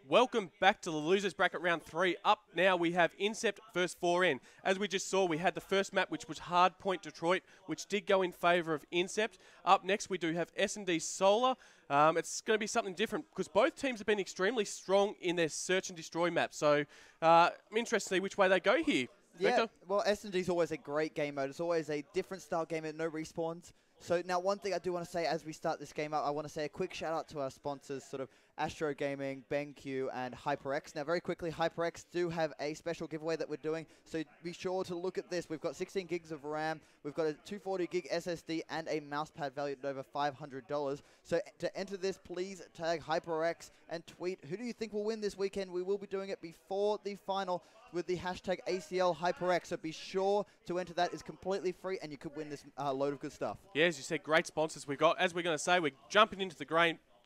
Welcome back to the Losers Bracket Round 3. Up now we have Incept versus 4N. As we just saw, we had the first map, which was Hardpoint Detroit, which did go in favour of Incept. Up next, we do have S&D Solar. It's going to be something different because both teams have been extremely strong in their search and destroy map. So I'm interested to see which way they go here. Yeah, Victor? well, S&D is always a great game mode. It's always a different style game mode, no respawns. So now one thing I do want to say as we start this game up, I want to say a quick shout out to our sponsors, sort of Astro Gaming, BenQ, and HyperX. Now very quickly, HyperX do have a special giveaway that we're doing, so be sure to look at this. We've got 16 gigs of RAM, we've got a 240 gig SSD, and a mousepad valued at over $500. So to enter this, please tag HyperX and tweet, who do you think will win this weekend? We will be doing it before the final with the hashtag ACL HyperX, so be sure to enter that. It's completely free, and you could win this load of good stuff. Yeah, as you said, great sponsors we've got. As we're going to say, we're jumping into the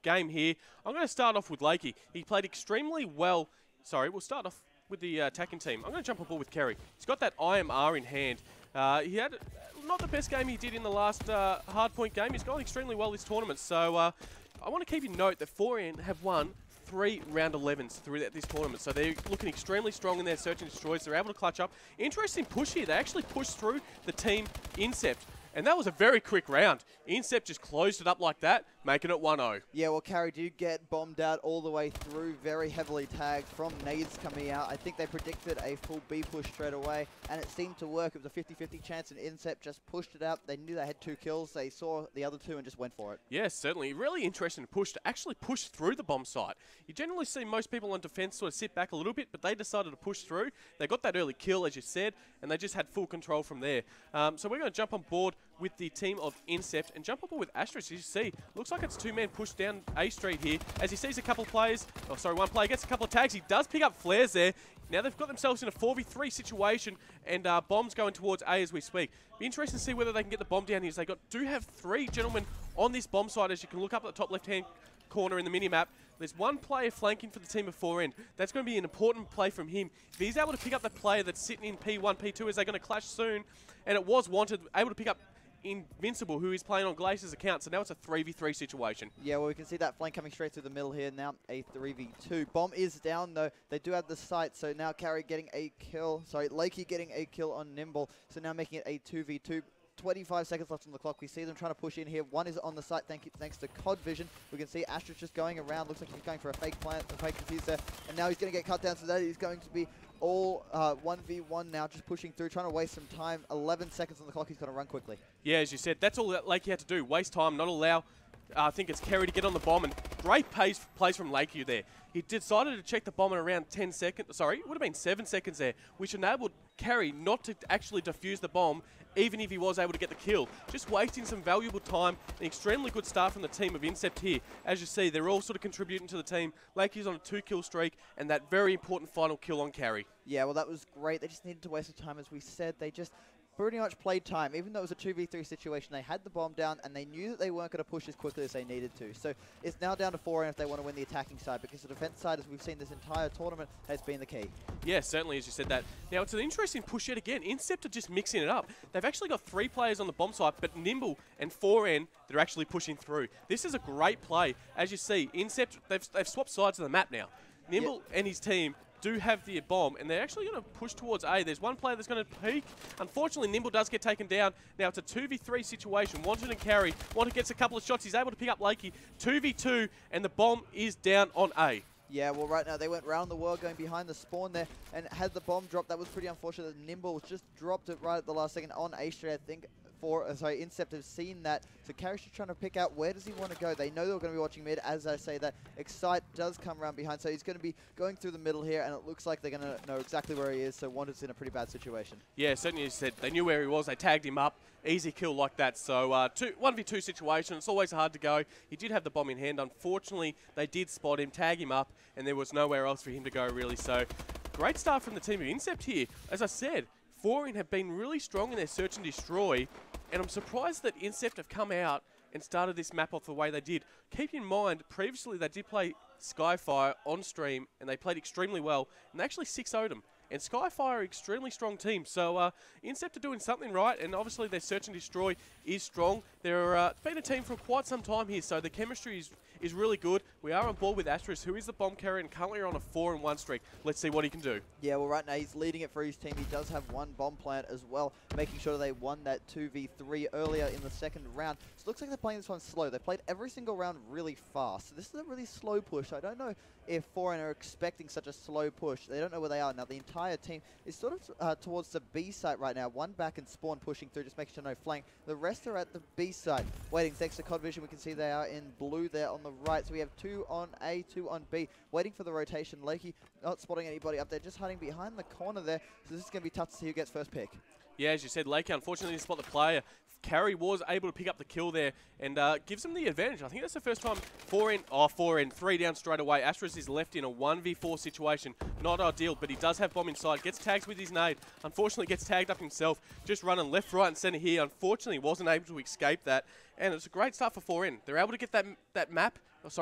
game here. I'm going to start off with Lakey. He played extremely well. Sorry, we'll start off with the attacking team. I'm going to jump on board with Kerry. He's got that IMR in hand. He had not the best game he did in the last hardpoint game. He's gone extremely well this tournament. So I want to keep in note that 4N have won 3 round 11s throughout this tournament. So they're looking extremely strong in their search and destroys. They're able to clutch up. Interesting push here. They actually pushed through the team Incept. And that was a very quick round. Incept just closed it up like that, making it 1-0. Yeah, well, Carrie did get bombed out all the way through, very heavily tagged from nades coming out. I think they predicted a full B push straight away, and it seemed to work. It was a 50-50 chance, and Incept just pushed it out. They knew they had 2 kills. They saw the other 2 and just went for it. Yes, certainly. Really interesting push to actually push through the bomb site. You generally see most people on defense sort of sit back a little bit, but they decided to push through. They got that early kill, as you said, and they just had full control from there. So we're going to jump on board with the team of Incept and jump up with Astros. As you see, looks like it's 2-man push down A Street here. As he sees a couple of players, oh sorry, one player gets a couple of tags. He does pick up flares there. Now they've got themselves in a 4v3 situation, and bombs going towards A as we speak. Be interesting to see whether they can get the bomb down here. They do have 3 gentlemen on this bomb site, as you can look up at the top left-hand corner in the mini-map. There's one player flanking for the team of 4N. That's going to be an important play from him. If he's able to pick up the player that's sitting in P1, P2, as they're going to clash soon, and it was Wanted, able to pick up Invincible, who is playing on Glacier's account, so now it's a 3v3 situation. Yeah, well, we can see that flank coming straight through the middle here, now a 3v2. Bomb is down, though. They do have the site, so now Carrie getting a kill. Sorry, Lakey getting a kill on Nimble, so now making it a 2v2. 25 seconds left on the clock. We see them trying to push in here. One is on the site, thanks to COD Vision. We can see Astra's just going around. Looks like he's going for a fake plant, a fake defuse there. And now he's going to get cut down, so that is going to be all 1v1 now, just pushing through, trying to waste some time. 11 seconds on the clock. He's going to run quickly. Yeah, as you said, that's all that Lakey had to do. Waste time, not allow, I think it's Kerry to get on the bomb, and great plays from Lakey there. He decided to check the bomb at around 10 seconds. Sorry, it would have been 7 seconds there, which enabled Kerry not to actually defuse the bomb, even if he was able to get the kill. Just wasting some valuable time. An extremely good start from the team of Incept here. As you see, they're all sort of contributing to the team. Lakey's on a 2-kill streak, and that very important final kill on Carry. Yeah, well, that was great. They just needed to waste some time, as we said. They just pretty much played time. Even though it was a 2v3 situation, they had the bomb down, and they knew that they weren't going to push as quickly as they needed to. So it's now down to 4N if they want to win the attacking side, because the defense side, as we've seen this entire tournament, has been the key. Yeah, certainly, as you said that. Now, it's an interesting push yet again. Incept are just mixing it up. They've actually got 3 players on the bomb site, but Nimble and 4N, they're actually pushing through. This is a great play. As you see, Incept, they've swapped sides of the map now. Nimble and his team do have the bomb, and they're actually going to push towards A. There's one player that's going to peek. Unfortunately, Nimble does get taken down. Now it's a 2v3 situation. Wanted and Carry. Wanted gets a couple of shots. He's able to pick up Lakey. 2v2, and the bomb is down on A. Yeah, well, right now they went round the world going behind the spawn there, and had the bomb drop. That was pretty unfortunate. Nimble just dropped it right at the last second on A Street, I think. Incept have seen that. So Carrie's just trying to pick out where does he want to go. They know they're going to be watching mid. As I say that, Excite does come around behind. So he's going to be going through the middle here, and it looks like they're going to know exactly where he is. So Wanted's in a pretty bad situation. Yeah, certainly you said they knew where he was. They tagged him up. Easy kill like that. So 1v2 situation. It's always hard to go. He did have the bomb in hand. Unfortunately, they did spot him, tag him up, and there was nowhere else for him to go really. So great start from the team of Incept here. As I said, 4N have been really strong in their search and destroy, and I'm surprised that Incept have come out and started this map off the way they did. Keep in mind, previously they did play Skyfire on stream, and they played extremely well, and they actually 6-0'd them. And Skyfire are an extremely strong team, so Incept are doing something right, and obviously their search and destroy is strong. They're been a team for quite some time here, so the chemistry is really good. we are on board with Astros, who is the bomb carrier and currently on a 4-1 streak. Let's see what he can do. Yeah, well, right now he's leading it for his team. He does have one bomb plant as well, making sure they won that 2v3 earlier in the second round. So it looks like they're playing this one slow. They played every single round really fast. So this is a really slow push. I don't know if 4N are expecting such a slow push. They don't know where they are. Now, the entire team is sort of towards the B site right now. One back and spawn pushing through, just making sure no flank. The rest are at the B site, waiting. Thanks to COD Vision, we can see they are in blue there on the right. So we have 2 on A, 2 on B, waiting for the rotation. Lakey not spotting anybody up there, just hiding behind the corner there. So this is going to be tough to see who gets first pick. Yeah, as you said, Lakey unfortunately didn't spot the player. Carry was able to pick up the kill there and gives them the advantage. I think that's the first time 4N, 3 down straight away. Astros is left in a 1v4 situation. Not ideal, but he does have bomb inside. Gets tagged with his nade. Unfortunately gets tagged up himself. Just running left, right and center here. Unfortunately wasn't able to escape that. And it's a great start for 4N. They're able to get that map.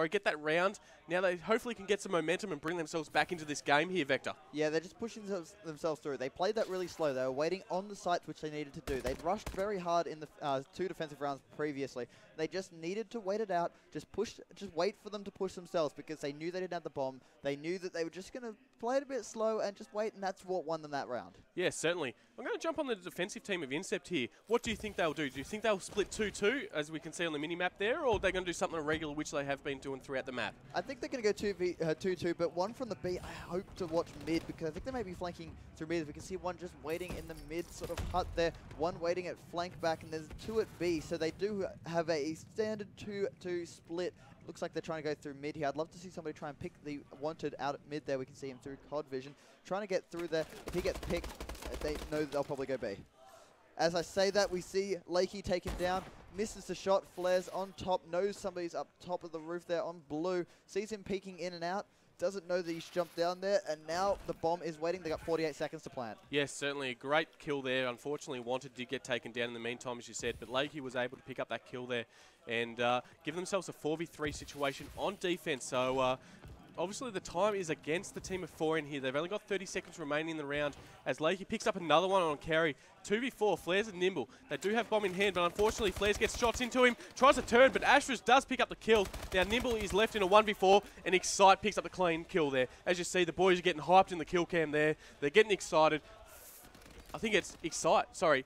Get that round. Now they hopefully can get some momentum and bring themselves back into this game here, Vector. Yeah, they're just pushing themselves through. They played that really slow. They were waiting on the sites, which they needed to do. They'd rushed very hard in the 2 defensive rounds previously. They just needed to wait it out, just wait for them to push themselves because they knew they didn't have the bomb. They knew that they were just going to play it a bit slow and just wait, and that's what won them that round. Yeah, certainly. I'm going to jump on the defensive team of Incept here. What do you think they'll do? Do you think they'll split 2-2, as we can see on the mini-map there, or are they going to do something regular, which they have been doing throughout the map? I think they're going to go 2-2, but one from the B. I hope to watch mid, because I think they may be flanking through mid. We can see one just waiting in the mid sort of hut there, one waiting at flank back, and there's 2 at B. So they do have a standard 2-2 split. Looks like they're trying to go through mid here. I'd love to see somebody try and pick the wanted out at mid there. We can see him through COD Vision. Trying to get through there. If he gets picked, they know they'll probably go B. As I say that, we see Lakey take him down. Misses the shot. Flares on top. Knows somebody's up top of the roof there on blue. Sees him peeking in and out. Doesn't know that he's jumped down there, and now the bomb is waiting. They got 48 seconds to plant. Yes, certainly a great kill there. Unfortunately, Wanted did get taken down in the meantime, as you said, but Lakey was able to pick up that kill there and give themselves a 4v3 situation on defense. So obviously the time is against the team of 4N here. They've only got 30 seconds remaining in the round as Lakey picks up another one on carry. 2v4, Flares and Nimble. They do have bomb in hand, but unfortunately Flares gets shots into him, tries to turn, but Astros does pick up the kill. Now Nimble is left in a 1v4, and Excite picks up the clean kill there. As you see, the boys are getting hyped in the kill cam there. They're getting excited. I think it's Excite, sorry.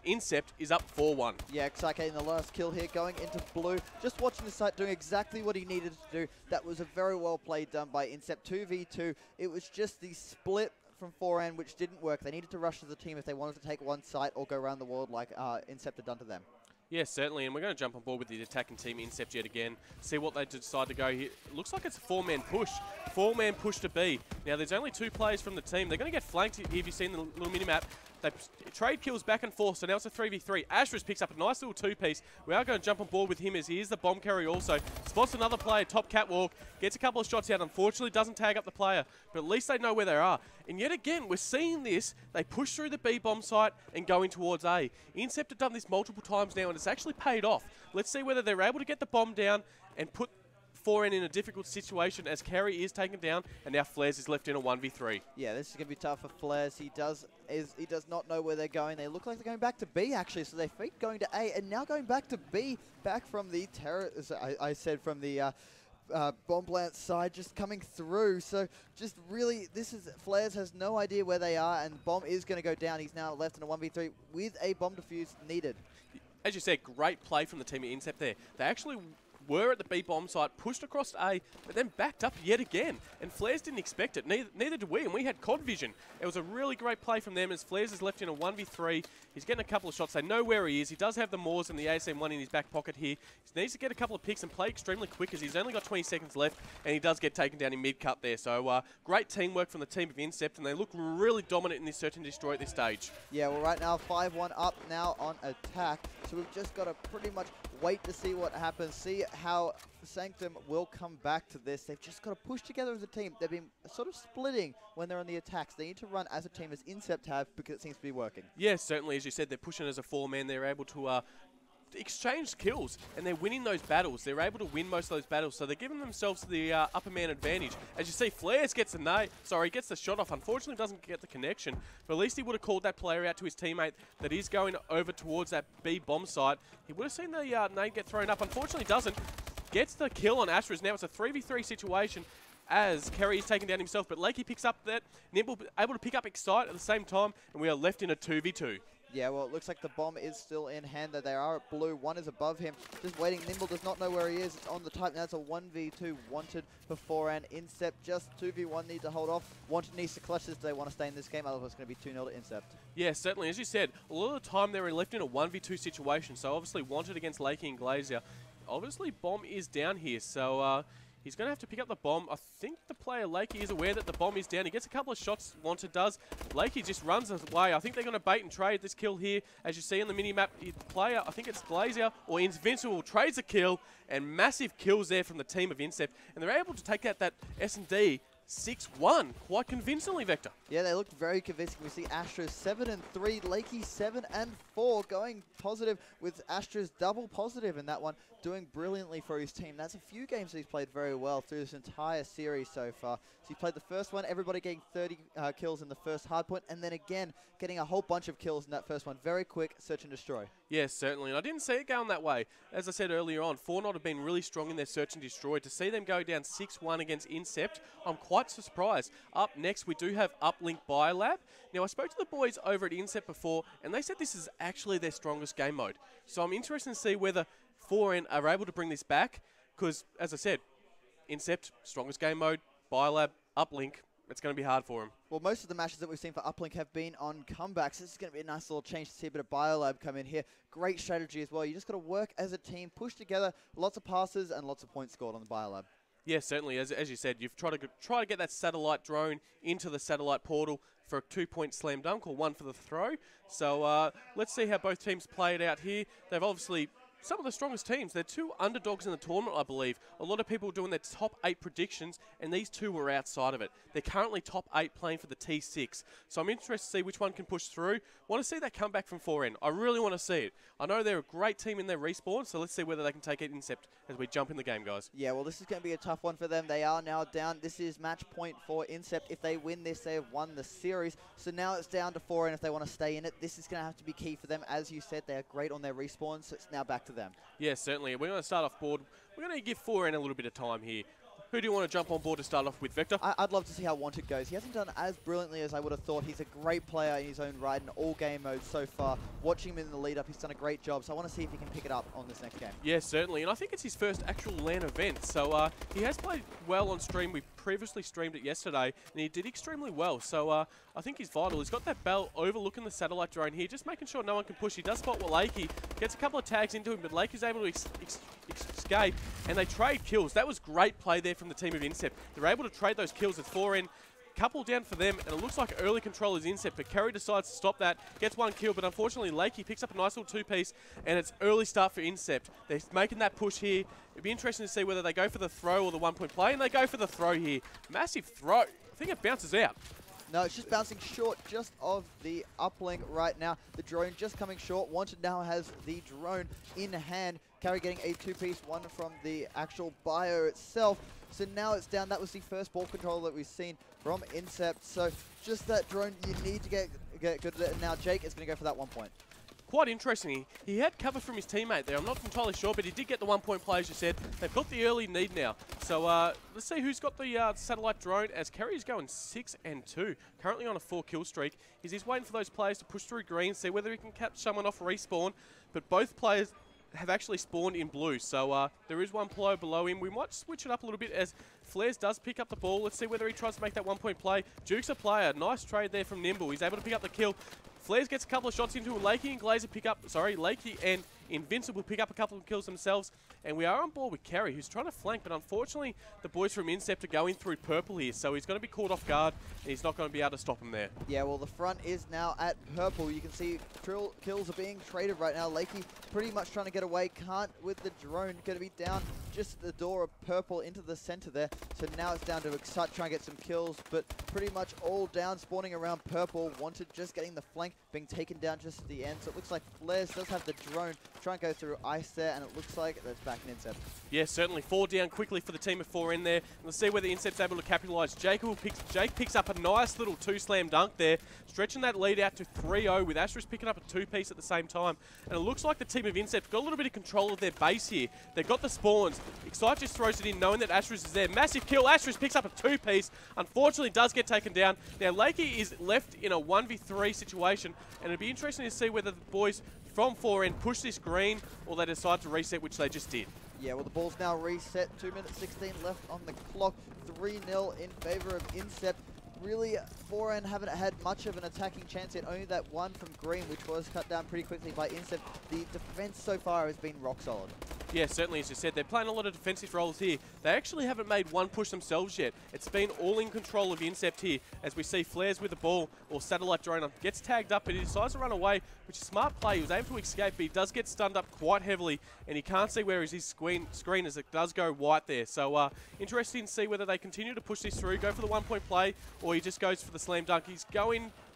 Incept is up 4-1. Yeah, Excite getting the last kill here, going into blue. Just watching the site doing exactly what he needed to do. That was a very well played done by Incept. 2v2. It was just the split from 4N which didn't work. They needed to rush to the team if they wanted to take one site or go around the world like Incept had done to them. Yes, certainly, and we're going to jump on board with the attacking team, Incept, yet again, see what they decide to go here. It looks like it's a 4-man push. 4-man push to B. Now, there's only 2 players from the team. They're going to get flanked here, if you've seen the little mini-map. They trade kills back and forth, so now it's a 3v3. Astros picks up a nice little 2-piece. We are going to jump on board with him as he is the bomb carrier also. Spots another player, top catwalk, gets a couple of shots out. Unfortunately, doesn't tag up the player, but at least they know where they are. And yet again, we're seeing this. They push through the B bomb site and going towards A. Incept have done this multiple times now, and it's actually paid off. Let's see whether they're able to get the bomb down and put 4N in a difficult situation as Carry is taken down, and now Flares is left in a 1v3. Yeah, this is going to be tough for Flares. He does not know where they're going. They look like they're going back to B, actually, so they feet going to A, and now going back to B, back from the I said from the bomb plant side, just coming through. So just really, Flares has no idea where they are, and bomb is going to go down. He's now left in a 1v3 with a bomb defuse needed. As you said, great play from the team at Incept there. They actually were at the B bomb site, pushed across A, but then backed up yet again. And Flares didn't expect it. Neither did we, and we had COD Vision. It was a really great play from them as Flares is left in a 1v3. He's getting a couple of shots. They know where he is. He does have the Moors and the ASM-1 in his back pocket here. He needs to get a couple of picks and play extremely quick as he's only got 20 seconds left, and he does get taken down in mid-cut there. So great teamwork from the team of Incept, and they look really dominant in this search and destroy at this stage. Yeah, well, right now 5-1 up now on attack. So we've just got to pretty much wait to see what happens, see how Sanctum will come back to this. They've just got to push together as a team. They've been sort of splitting when they're on the attacks. They need to run as a team as Incept have because it seems to be working. Yes, certainly. As you said, they're pushing as a 4-man. They're able to exchange kills, and they're winning those battles. They're able to win most of those battles, so they're giving themselves the upper man advantage. As you see, Flares gets gets the shot off. Unfortunately, doesn't get the connection, but at least he would have called that player out to his teammate that is going over towards that B bomb site. He would have seen the nade get thrown up. Unfortunately, doesn't. gets the kill on Astros. Now it's a 3v3 situation as Kerry is taken down himself, but Lakey picks up that. Nimble able to pick up Excite at the same time, and we are left in a 2v2. Yeah, well, it looks like the bomb is still in hand. They are at blue. One is above him. Just waiting. Nimble does not know where he is. It's on the type. Now it's a 1v2 wanted for 4N. Incept just 2v1 need to hold off. Wanted needs to clutch this. They want to stay in this game. Otherwise, it's going to be 2-0 to Incept. Yeah, certainly. As you said, a lot of the time they were left in a 1v2 situation. So obviously wanted against Lakey and Glazier. Obviously, bomb is down here. So he's going to have to pick up the bomb. I think the player, Lakey, is aware that the bomb is down. He gets a couple of shots, Wanted does. Lakey just runs away. I think they're going to bait and trade this kill here. As you see on the mini-map, the player, I think it's Glazier or Invincible, trades a kill, and massive kills there from the team of Incept. And they're able to take out that S&D 6-1 quite convincingly, Vector. Yeah, they looked very convincing. We see Astros 7-3, Lakey 7-4, going positive with Astros double positive in that one, doing brilliantly for his team. That's a few games that he's played very well through this entire series so far. So he played the first one, everybody getting 30 kills in the first hardpoint, and then again getting a whole bunch of kills in that first one. Very quick search and destroy. Yes, certainly. And I didn't see it going that way. As I said earlier on, 4N have been really strong in their search and destroy. To see them go down 6-1 against Incept, I'm quite surprised. Up next, we do have Uplink Biolab. Now, I spoke to the boys over at Incept before, and they said this is actually their strongest game mode. So I'm interested to see whether 4N are able to bring this back, because, as I said, Incept, strongest game mode, Biolab, Uplink, it's going to be hard for him. Well, most of the matches that we've seen for Uplink have been on comebacks. This is going to be a nice little change to see a bit of Biolab come in here. Great strategy as well. You just got to work as a team, push together, lots of passes and lots of points scored on the Biolab. Yeah, certainly. As you said, you've tried to get that satellite drone into the satellite portal for a 2-point slam dunk or one for the throw. So let's see how both teams play it out here. They've obviously some of the strongest teams. They're two underdogs in the tournament, I believe. A lot of people doing their top 8 predictions, and these two were outside of it. They're currently top 8 playing for the T6. So I'm interested to see which one can push through. Want to see that comeback from 4N. I really want to see it. I know they're a great team in their respawn, so let's see whether they can take it Incept as we jump in the game, guys. Yeah, well, this is going to be a tough one for them. They are now down. This is match point for Incept. If they win this, they have won the series. So now it's down to 4N if they want to stay in it. This is going to have to be key for them. As you said, they are great on their respawn, so it's now back to them. Yeah, certainly. We're going to start off board. We're going to give 4N a little bit of time here. Who do you want to jump on board to start off with, Vector? I'd love to see how Wanted goes. He hasn't done as brilliantly as I would have thought. He's a great player in his own right in all game modes so far. Watching him in the lead up, he's done a great job. So I want to see if he can pick it up on this next game. Yeah, certainly. And I think it's his first actual LAN event. So he has played well on stream. We previously streamed it yesterday, and he did extremely well. So I think he's vital. He's got that bell overlooking the satellite drone here, just making sure no one can push. He does spot Lakey, gets a couple of tags into him, but Lakey's able to escape, and they trade kills. That was great play there from the team of Incept. They're able to trade those kills with 4N. Couple down for them, and it looks like early control is Incept, but Kerry decides to stop that, gets one kill, but unfortunately Lakey picks up a nice little 2-piece, and it's early start for Incept. They're making that push here. It'd be interesting to see whether they go for the throw or the 1-point play, and they go for the throw here. Massive throw. I think it bounces out. No, it's just bouncing short just of the uplink right now. The drone just coming short. Wanted now has the drone in hand. Kerry getting a 2-piece, one from the actual bio itself. So now it's down. That was the first ball control that we've seen from Incept. So just that drone, you need to get good at it. Now Jake is going to go for that 1 point. Quite interesting. He had cover from his teammate there. I'm not entirely sure, but he did get the 1-point play, as you said. They've got the early lead now. So let's see who's got the satellite drone, as Kerry's going 6-2. Currently on a 4-kill streak. He's waiting for those players to push through green, see whether he can catch someone off respawn. But both players have actually spawned in blue, so there is one player below him. We might switch it up a little bit as Flares does pick up the ball. Let's see whether he tries to make that 1-point play. Duke's a player. Nice trade there from Nimble. He's able to pick up the kill. Flares gets a couple of shots into him. Lakey and Glazer pick up, Lakey and Invincible pick up a couple of kills themselves. And we are on board with Kerry, who's trying to flank, but unfortunately the boys from Incept are going through purple here, so he's going to be caught off guard, and he's not going to be able to stop him there. Yeah, well, the front is now at purple. You can see kills are being traded right now. Lakey pretty much trying to get away, can't with the drone. Going to be down just at the door of purple into the center there. So now it's down to Excite trying to get some kills, but pretty much all down, spawning around purple. Wanted just getting the flank, being taken down just at the end. So it looks like Flares does have the drone. Try and go through ice there, and it looks like that's back attack in Incept. Yeah, certainly. 4 down quickly for the team of 4N there. Let's see whether Incept's able to capitalise. Jake picks up a nice little 2-slam dunk there, stretching that lead out to 3-0 with Asterisk picking up a 2-piece at the same time. And it looks like the team of Incept got a little bit of control of their base here. They've got the spawns. Excite just throws it in knowing that Asterisk is there. Massive kill. Asterisk picks up a 2-piece. Unfortunately, does get taken down. Now, Lakey is left in a 1v3 situation, and it'll be interesting to see whether the boys from 4N push this green or they decide to reset, which they just did. Yeah, well, the ball's now reset. 2 minutes 16 left on the clock. 3-0 in favor of Incept. Really, 4N haven't had much of an attacking chance yet. Only that one from Green, which was cut down pretty quickly by Incept. The defense so far has been rock solid. Yeah, certainly, as you said, they're playing a lot of defensive roles here. They actually haven't made one push themselves yet. It's been all in control of Incept here, as we see Flares with the ball, or Satellite Drone gets tagged up, but he decides to run away, which is a smart play. He was able to escape, but he does get stunned up quite heavily, and he can't see where is his screen as it does go white there. So, interesting to see whether they continue to push this through, go for the 1-point play, or he just goes for the slam dunk.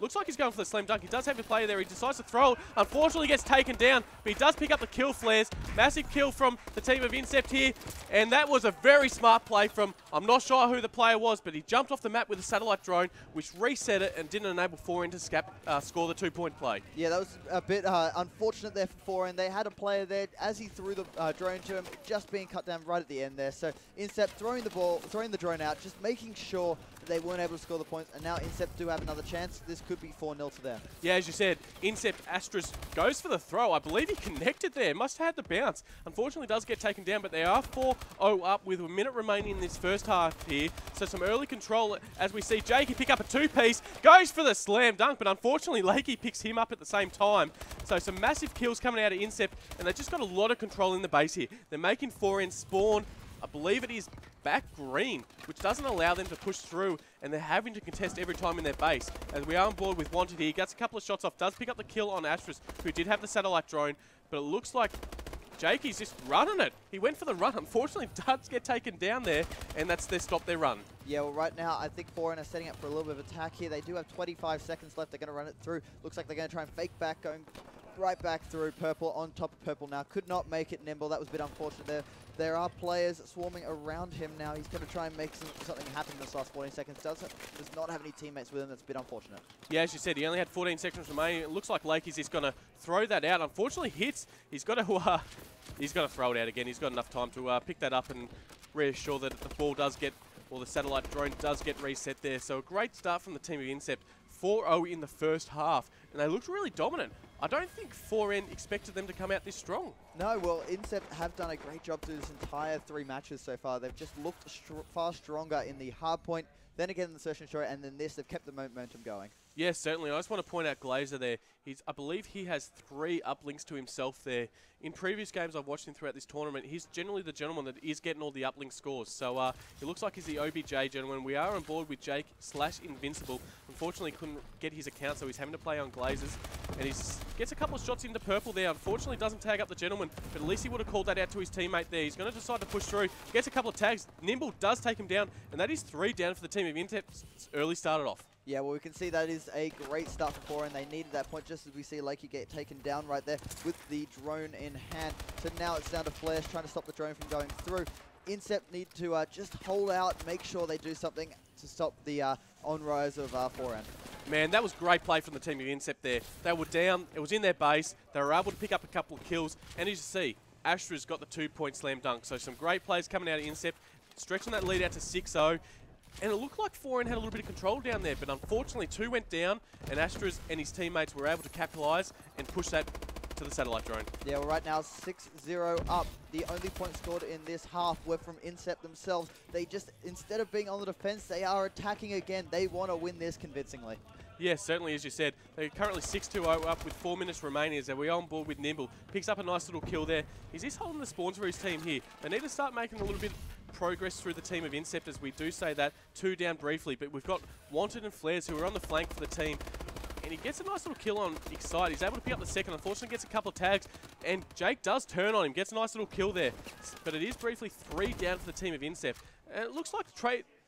Looks like he's going for the slam dunk. He does have the player there. He decides to throw it. Unfortunately, gets taken down, but he does pick up the kill, Flares. Massive kill from the team of Incept here, and that was a very smart play from, I'm not sure who the player was, but he jumped off the map with a satellite drone, which reset it and didn't enable 4N to score the 2-point play. Yeah, that was a bit unfortunate there for 4N. They had a player there as he threw the drone to him, just being cut down right at the end there. So Incept throwing the drone out, just making sure that they weren't able to score the points, and now Incept do have another chance. This could be 4-0 to them. Yeah, as you said, Incept Astros goes for the throw. I believe he connected there. Must have had the bounce. Unfortunately, does get taken down, but they are 4-0 up with a minute remaining in this first half here. So some early control as we see Jakey pick up a 2-piece, goes for the slam dunk, but unfortunately, Lakey picks him up at the same time. So some massive kills coming out of Incept, and they've just got a lot of control in the base here. They're making 4N spawn, I believe it is back green, which doesn't allow them to push through, and they're having to contest every time in their base. As we are on board with Wanted here, he gets a couple of shots off, does pick up the kill on Astros, who did have the satellite drone, but it looks like Jakey's just running it. He went for the run. Unfortunately, does get taken down there, and that's their stop their run. Yeah, well, right now, I think 4N are setting up for a little bit of attack here. They do have 25 seconds left. They're going to run it through. Looks like they're going to try and fake back, going right back through. Purple on top of Purple now. Could not make it Nimble. That was a bit unfortunate there. There are players swarming around him now. He's going to try and make something happen in this last 14 seconds. Does not have any teammates with him. That's a bit unfortunate. Yeah, as you said, he only had 14 seconds remaining. It looks like Lakey's just going to throw that out. Unfortunately, hits. He's got to throw it out again. He's got enough time to pick that up and reassure that the ball does get, or the satellite drone does get reset there. So a great start from the team of Incept. 4-0 in the first half, and they looked really dominant. I don't think 4N expected them to come out this strong. No, well, Incept have done a great job through this entire 3 matches so far. They've just looked far stronger in the hard point, then again in the search and destroy, and then this. They've kept the momentum going. Yes, certainly. I just want to point out Glazer there. I believe he has 3 uplinks to himself there. In previous games I've watched him throughout this tournament, he's generally the gentleman that is getting all the uplink scores. So it looks like he's the OBJ gentleman. We are on board with Jake/Invincible. Unfortunately, couldn't get his account, so he's having to play on Glazers. And he gets a couple of shots into Purple there. Unfortunately, doesn't tag up the gentleman, but at least he would have called that out to his teammate there. He's going to decide to push through. Gets a couple of tags. Nimble does take him down, and that is 3 down for the team of Incept. Early started off. Yeah, well, we can see that is a great start for 4N. They needed that point, just as we see Lakey get taken down right there with the drone in hand. So now it's down to Flares trying to stop the drone from going through. Incept need to just hold out, make sure they do something to stop the on-rise of 4N. Man, that was great play from the team of Incept there. They were down, it was in their base, they were able to pick up a couple of kills, and as you see, Astra's got the 2-point slam dunk. So some great plays coming out of Incept, stretching that lead out to 6-0. And it looked like 4N had a little bit of control down there, but unfortunately 2 went down, and Astras and his teammates were able to capitalise and push that to the satellite drone. Yeah, well, right now 6-0 up. The only points scored in this half were from Incept themselves. They just, instead of being on the defense, they are attacking again. They want to win this convincingly. Yes, certainly, as you said. They're currently 6-2 up with 4 minutes remaining as we're on board with Nimble. Picks up a nice little kill there. Is this holding the spawns for his team here? They need to start making a little bit progress through the team of Incept, as we do say that. 2 down briefly, but we've got Wanted and Flares who are on the flank for the team. And he gets a nice little kill on Excite. He's able to pick up the second. Unfortunately, gets a couple of tags. And Jake does turn on him. Gets a nice little kill there. But it is briefly 3 down for the team of Incept. And it looks like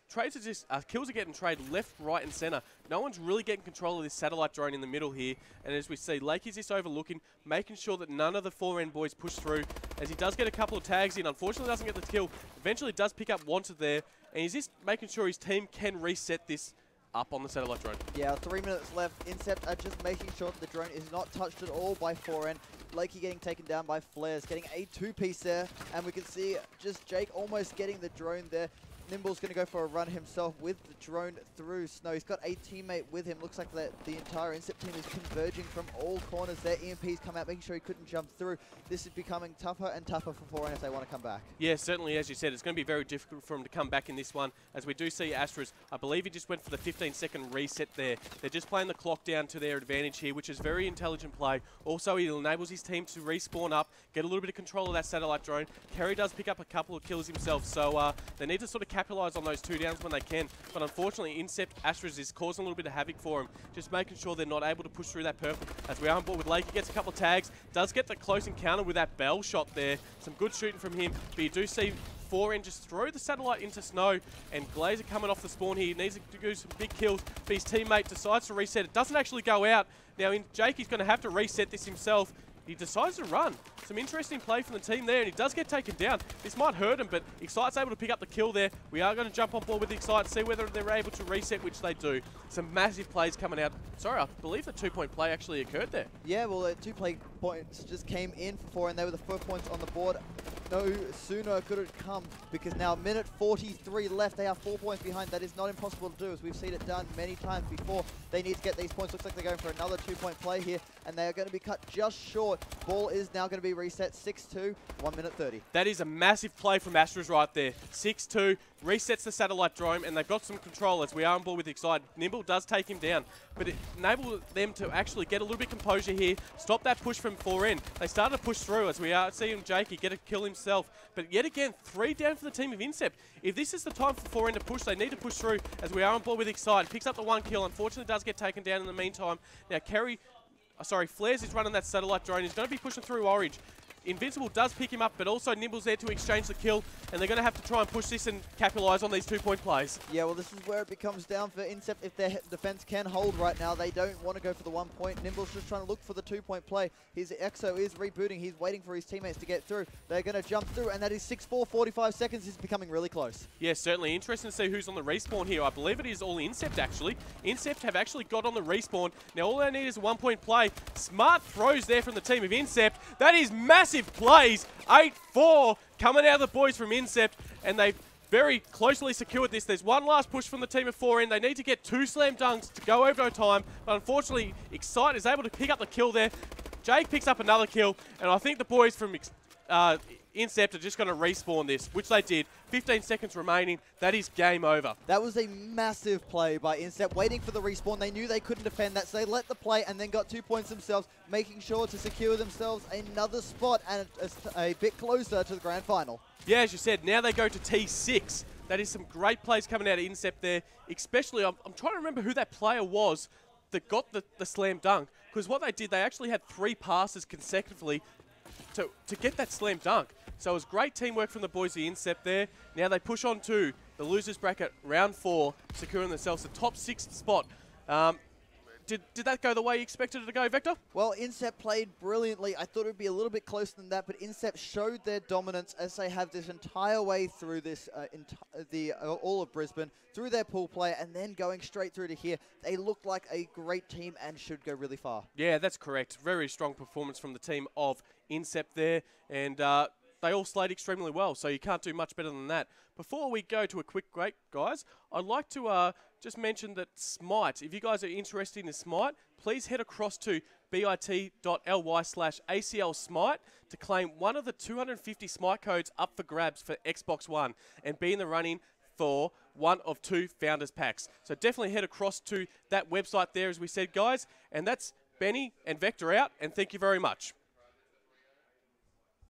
trades are just kills are getting traded left, right, and center. No one's really getting control of this satellite drone in the middle here. And as we see, Lakey's just overlooking, making sure that none of the 4N boys push through. As he does get a couple of tags in, unfortunately doesn't get the kill. Eventually does pick up Wanted there, and he's just making sure his team can reset this up on the satellite drone. Yeah, 3 minutes left. Incept are just making sure that the drone is not touched at all by 4N. Lakey getting taken down by Flares, getting a 2-piece there, and we can see just Jake almost getting the drone there. Nimble's going to go for a run himself with the drone through Snow. He's got a teammate with him. Looks like the entire Incept team is converging from all corners there. EMP's come out, making sure he couldn't jump through. This is becoming tougher and tougher for 4N if they want to come back. Yeah, certainly, as you said, it's going to be very difficult for him to come back in this one. As we do see Astras, I believe he just went for the 15-second reset there. They're just playing the clock down to their advantage here, which is very intelligent play. Also, he enables his team to respawn up, get a little bit of control of that satellite drone. Kerry does pick up a couple of kills himself, so they need to sort of capitalize on those 2 downs when they can. But unfortunately, Incept Astras is causing a little bit of havoc for him, just making sure they're not able to push through that purple. As we are on board with Lakey, gets a couple of tags, does get the close encounter with that bell shot there. Some good shooting from him, but you do see 4N just throw the satellite into Snow, and Glazer coming off the spawn here. He needs to do some big kills, but his teammate decides to reset. It doesn't actually go out. Now, Jake is going to have to reset this himself. He decides to run. Some interesting play from the team there, and he does get taken down. This might hurt him, but Excite's able to pick up the kill there. We are going to jump on board with Excite, see whether they're able to reset, which they do. Some massive plays coming out. Sorry, I believe the 2-point play actually occurred there. Yeah, well, the 2 play points just came in for 4N. They were the 4 points on the board. No sooner could it come, because now minute 43 left. They are 4 points behind. That is not impossible to do, as we've seen it done many times before. They need to get these points. Looks like they're going for another 2-point play here, and they are going to be cut just short. Ball is now going to be reset 6-2, 1 minute 30. That is a massive play from Astras right there. 6-2, resets the satellite drone, and they've got some control as we are on board with Excite. Nimble does take him down, but it enabled them to actually get a little bit of composure here, stop that push from 4N. They started to push through as we are seeing Jakey get a kill himself, but yet again, 3 down for the team of Incept. If this is the time for 4N to push, they need to push through as we are on board with Excite. Picks up the 1 kill, unfortunately does get taken down in the meantime. Now Flares is running that satellite drone. He's going to be pushing through Orange. Invincible does pick him up, but also Nimble's there to exchange the kill, and they're going to have to try and push this and capitalise on these 2-point plays. Yeah, well, this is where it becomes down for Incept. If their defense can hold right now, they don't want to go for the 1 point. Nimble's just trying to look for the 2-point play. His EXO is rebooting. He's waiting for his teammates to get through. They're going to jump through, and that is 6-4, 45 seconds. Is becoming really close. Yeah, certainly. Interesting to see who's on the respawn here. I believe it is all Incept, actually. Incept have actually got on the respawn. Now, all they need is a 1-point play. Smart throws there from the team of Incept. That is massive plays. 8-4 coming out of the boys from Incept, and they very closely secured this. There's one last push from the team of 4N. They need to get 2 slam dunks to go over time, but unfortunately, Excite is able to pick up the kill there. Jake picks up another kill, and I think the boys from Incept are just going to respawn this, which they did. 15 seconds remaining. That is game over. That was a massive play by Incept, waiting for the respawn. They knew they couldn't defend that, so they let the play and then got 2 points themselves, making sure to secure themselves another spot and a bit closer to the grand final. Yeah, as you said, now they go to T6. That is some great plays coming out of Incept there, especially, I'm trying to remember who that player was that got the slam dunk, because what they did, they actually had 3 passes consecutively to get that slam dunk. So it was great teamwork from the boys of Incept there. Now they push on to the losers bracket, round 4, securing themselves the top 6 spot. Did that go the way you expected it to go, Vector? Well, Incept played brilliantly. I thought it would be a little bit closer than that, but Incept showed their dominance as they have this entire way through this all of Brisbane, through their pool play, and then going straight through to here. They looked like a great team and should go really far. Yeah, that's correct. Very strong performance from the team of Incept there, and they all slayed extremely well, so you can't do much better than that. Before we go to a quick break, guys, I'd like to just mention that Smite, if you guys are interested in Smite, please head across to bit.ly/ACL Smite to claim one of the 250 Smite codes up for grabs for Xbox One and be in the running for one of 2 Founders Packs. So definitely head across to that website there, as we said, guys. And that's Benny and Vector out, and thank you very much.